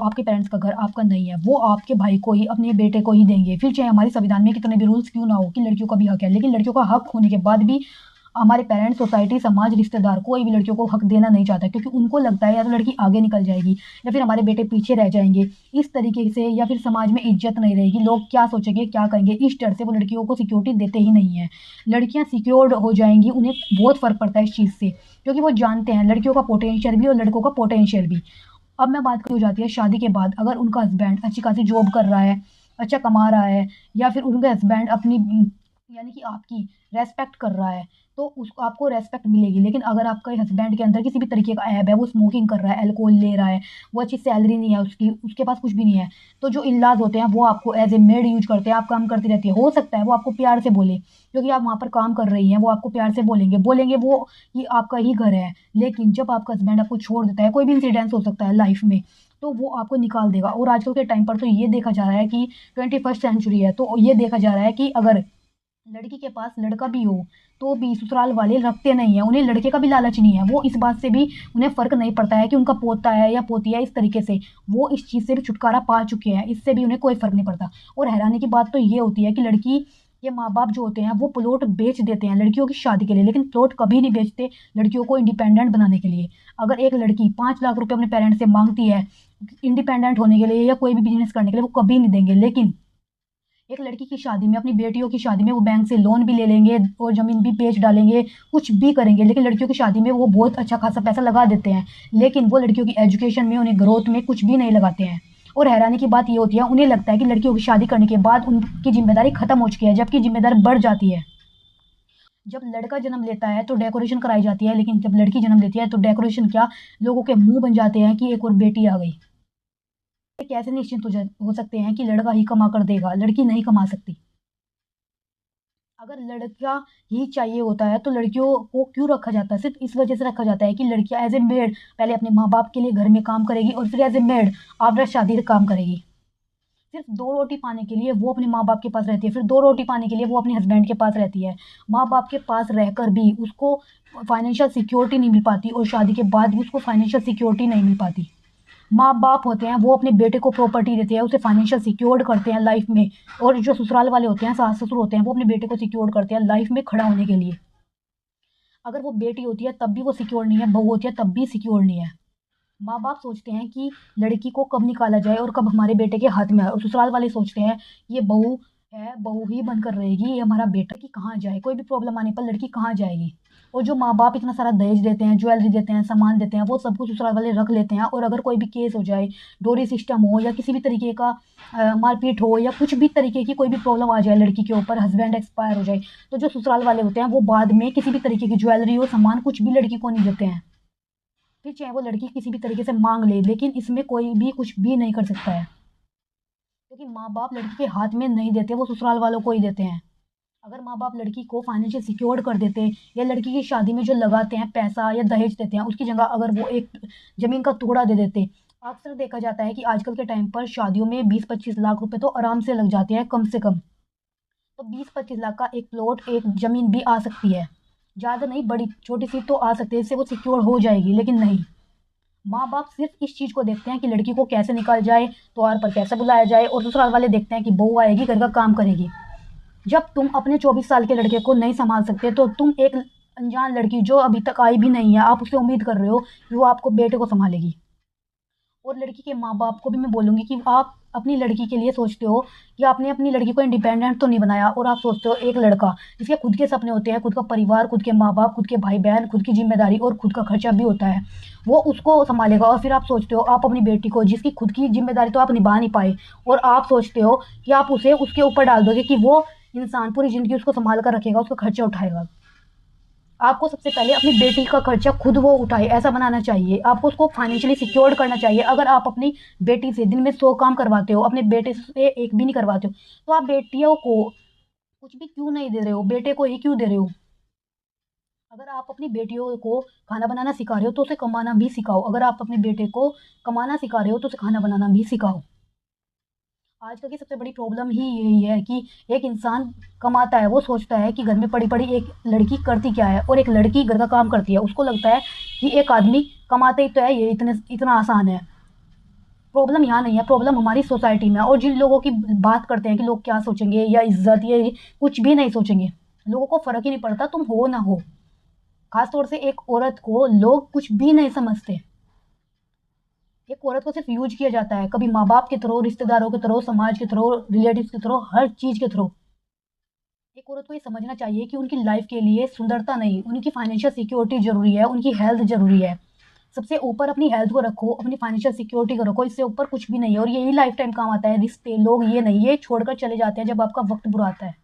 आपके पेरेंट्स का घर आपका नहीं है, वो आपके भाई को ही, अपने बेटे को ही देंगे। फिर चाहे हमारे संविधान में कितने भी रूल्स क्यों ना हो कि लड़कियों का भी हक है, लेकिन लड़कियों का हक होने के बाद भी हमारे पेरेंट्स, सोसाइटी, समाज, रिश्तेदार कोई भी लड़कियों को हक देना नहीं चाहता, क्योंकि उनको लगता है या तो लड़की आगे निकल जाएगी या फिर हमारे बेटे पीछे रह जाएंगे इस तरीके से, या फिर समाज में इज्जत नहीं रहेगी, लोग क्या सोचेंगे, क्या कहेंगे, इस डर से वो लड़कियों को सिक्योरिटी देते ही नहीं है। लड़कियां सिक्योर्ड हो जाएंगी, उन्हें बहुत फर्क पड़ता है इस चीज़ से, क्योंकि वो जानते हैं लड़कियों का पोटेंशियल भी और लड़कों का पोटेंशियल भी। अब मैं बात हो जाती है शादी के बाद, अगर उनका हस्बैंड अच्छी खासी जॉब कर रहा है, अच्छा कमा रहा है, या फिर उनका हस्बैंड अपनी यानी कि आपकी रेस्पेक्ट कर रहा है, तो उसको आपको रेस्पेक्ट मिलेगी। लेकिन अगर आपका हस्बैंड के अंदर किसी भी तरीके का ऐब है, वो स्मोकिंग कर रहा है, अल्कोहल ले रहा है, वो अच्छी सैलरी नहीं है उसकी, उसके पास कुछ भी नहीं है, तो जो इल्लाज होते हैं वो आपको एज ए मेड यूज करते हैं, आप काम करती रहती है। हो सकता है वो आपको प्यार से बोले, क्योंकि आप वहाँ पर काम कर रही हैं, वो आपको प्यार से बोलेंगे बोलेंगे वो कि आपका ही घर है। लेकिन जब आपका हस्बैंड आपको छोड़ देता है, कोई भी इंसिडेंस हो सकता है लाइफ में, तो वो आपको निकाल देगा। और आजकल के टाइम पर तो ये देखा जा रहा है कि 21st सेंचुरी है, तो ये देखा जा रहा है कि अगर लड़की के पास लड़का भी हो तो भी ससुराल वाले रखते नहीं है, उन्हें लड़के का भी लालच नहीं है। वो इस बात से भी उन्हें फ़र्क नहीं पड़ता है कि उनका पोता है या पोती है, इस तरीके से वो इस चीज़ से भी छुटकारा पा चुके हैं, इससे भी उन्हें कोई फ़र्क नहीं पड़ता। और हैरानी की बात तो ये होती है कि लड़की के माँ बाप जो होते हैं वो प्लॉट बेच देते हैं लड़कियों की शादी के लिए, लेकिन प्लॉट कभी नहीं बेचते लड़कियों को इंडिपेंडेंट बनाने के लिए। अगर एक लड़की 5 लाख रुपए अपने पेरेंट्स से मांगती है इंडिपेंडेंट होने के लिए या कोई भी बिजनेस करने के लिए, वो कभी नहीं देंगे। लेकिन एक लड़की की शादी में, अपनी बेटियों की शादी में वो बैंक से लोन भी ले लेंगे और ज़मीन भी बेच डालेंगे, कुछ भी करेंगे, लेकिन लड़कियों की शादी में वो बहुत अच्छा खासा पैसा लगा देते हैं, लेकिन वो लड़कियों की एजुकेशन में, उन्हें ग्रोथ में कुछ भी नहीं लगाते हैं। और हैरानी की बात ये होती है, उन्हें लगता है कि लड़कियों की शादी करने के बाद उनकी जिम्मेदारी खत्म हो चुकी है, जबकि जिम्मेदारी बढ़ जाती है। जब लड़का जन्म लेता है तो डेकोरेशन कराई जाती है, लेकिन जब लड़की जन्म लेती है तो डेकोरेशन क्या, लोगों के मुंह बन जाते हैं कि एक और बेटी आ गई। कैसे निश्चिंत हो सकते हैं कि लड़का ही कमा कर देगा, लड़की नहीं कमा सकती। अगर लड़का ही चाहिए होता है तो लड़कियों को क्यों रखा जाता है? सिर्फ इस वजह से रखा जाता है कि लड़कियां एज ए मेड पहले अपने माँ बाप के लिए घर में काम करेगी और फिर एज ए मेड आफ्टर शादी काम करेगी। सिर्फ 2 रोटी पाने के लिए वो अपने माँ बाप के पास रहती है, फिर 2 रोटी पाने के लिए वो अपने हस्बैंड के पास रहती है। माँ बाप के पास रहकर भी उसको फाइनेंशियल सिक्योरिटी नहीं मिल पाती, और शादी के बाद भी उसको फाइनेंशियल सिक्योरिटी नहीं मिल पाती। माँ बाप होते हैं वो अपने बेटे को प्रॉपर्टी देते हैं, उसे फाइनेंशियल सिक्योर्ड करते हैं लाइफ में, और जो ससुराल वाले होते हैं, सास ससुर होते हैं, वो अपने बेटे को सिक्योर्ड करते हैं लाइफ में खड़ा होने के लिए। अगर वो बेटी होती है तब भी वो सिक्योर नहीं है, बहू होती है तब भी सिक्योर नहीं है। माँ बाप सोचते हैं कि लड़की को कब निकाला जाए और कब हमारे बेटे के हाथ में आए, और ससुराल वाले सोचते हैं ये बहू है, बहू ही बनकर रहेगी, ये हमारा बेटा कि कहाँ जाए, कोई भी प्रॉब्लम आने पर लड़की कहाँ जाएगी। और जो माँ बाप इतना सारा दहेज देते हैं, ज्वेलरी देते हैं, सामान देते हैं, वो सब कुछ ससुराल वाले रख लेते हैं। और अगर कोई भी केस हो जाए, डोरी सिस्टम हो या किसी भी तरीके का मारपीट हो या कुछ भी तरीके की कोई भी प्रॉब्लम आ जाए लड़की के ऊपर, हस्बैंड एक्सपायर हो जाए, तो जो ससुराल वाले होते हैं वो बाद में किसी भी तरीके की ज्वेलरी हो, सामान कुछ भी लड़की को नहीं देते हैं। फिर चाहे वो लड़की किसी भी तरीके से मांग ले, लेकिन इसमें कोई भी कुछ भी नहीं कर सकता है, क्योंकि माँ बाप लड़की के हाथ में नहीं देते, वो ससुराल वालों को ही देते हैं। अगर माँ बाप लड़की को फाइनेंशियल सिक्योर कर देते या लड़की की शादी में जो लगाते हैं पैसा या दहेज देते हैं, उसकी जगह अगर वो एक ज़मीन का टुकड़ा दे देते। अक्सर देखा जाता है कि आजकल के टाइम पर शादियों में 20-25 लाख रुपए तो आराम से लग जाते हैं, कम से कम। तो 20-25 लाख का एक प्लॉट, एक ज़मीन भी आ सकती है, ज़्यादा नहीं, बड़ी छोटी सी तो आ सकती है, इससे वो सिक्योर हो जाएगी। लेकिन नहीं, माँ बाप सिर्फ इस चीज़ को देखते हैं कि लड़की को कैसे निकाल जाए, त्योहार पर कैसे बुलाया जाए, और ससुराल वाले देखते हैं कि बहू आएगी, घर का काम करेगी। जब तुम अपने 24 साल के लड़के को नहीं संभाल सकते, तो तुम एक अनजान लड़की जो अभी तक आई भी नहीं है, आप उससे उम्मीद कर रहे हो कि वो आपको बेटे को संभालेगी। और लड़की के माँ बाप को भी मैं बोलूँगी कि आप अपनी लड़की के लिए सोचते हो कि आपने अपनी लड़की को इंडिपेंडेंट तो नहीं बनाया, और आप सोचते हो एक लड़का जिसके खुद के सपने होते हैं, खुद का परिवार, खुद के माँ बाप, खुद के भाई बहन, खुद की जिम्मेदारी और खुद का खर्चा भी होता है, वो उसको संभालेगा। और फिर आप सोचते हो आप अपनी बेटी को, जिसकी खुद की जिम्मेदारी तो आप निभा नहीं पाए, और आप सोचते हो कि आप उसे उसके ऊपर डाल दोगे कि वो इंसान पूरी ज़िंदगी उसको संभाल कर रखेगा, उसका खर्चा उठाएगा। आपको सबसे पहले अपनी बेटी का खर्चा खुद वो उठाए, ऐसा बनाना चाहिए। आपको उसको फाइनेंशियली सिक्योर्ड करना चाहिए। अगर आप अपनी बेटी से दिन में 100 काम करवाते हो, अपने बेटे से एक भी नहीं करवाते हो, तो आप बेटियों को कुछ भी क्यों नहीं दे रहे हो, बेटे को ही क्यों दे रहे हो? अगर आप अपनी बेटियों को खाना बनाना सिखा रहे हो तो उसे कमाना भी सिखाओ। अगर आप अपने बेटे को कमाना सिखा रहे हो तो उसे खाना बनाना भी सिखाओ। आजकल की सबसे बड़ी प्रॉब्लम ही यही है कि एक इंसान कमाता है, वो सोचता है कि घर में पड़ी पड़ी एक लड़की करती क्या है, और एक लड़की घर का काम करती है। उसको लगता है कि एक आदमी कमाते ही तो है, ये इतने इतना आसान है। प्रॉब्लम यहाँ नहीं है, प्रॉब्लम हमारी सोसाइटी में है। और जिन लोगों की बात करते हैं कि लोग क्या सोचेंगे या इज्जत, ये कुछ भी नहीं सोचेंगे, लोगों को फर्क ही नहीं पड़ता तुम हो ना हो। खासतौर से एक औरत को लोग कुछ भी नहीं समझते। एक औरत को सिर्फ यूज किया जाता है, कभी माँ बाप के थ्रू, रिश्तेदारों के थ्रू, समाज के थ्रू, रिलेटिव्स के थ्रू, हर चीज के थ्रू। एक औरत को ये समझना चाहिए कि उनकी लाइफ के लिए सुंदरता नहीं, उनकी फाइनेंशियल सिक्योरिटी जरूरी है, उनकी हेल्थ जरूरी है। सबसे ऊपर अपनी हेल्थ को रखो, अपनी फाइनेंशियल सिक्योरिटी को रखो, इससे ऊपर कुछ भी नहीं है। और यही लाइफ टाइम काम आता है। रिश्ते, लोग ये नहीं, ये छोड़कर चले जाते हैं जब आपका वक्त बुरा आता है।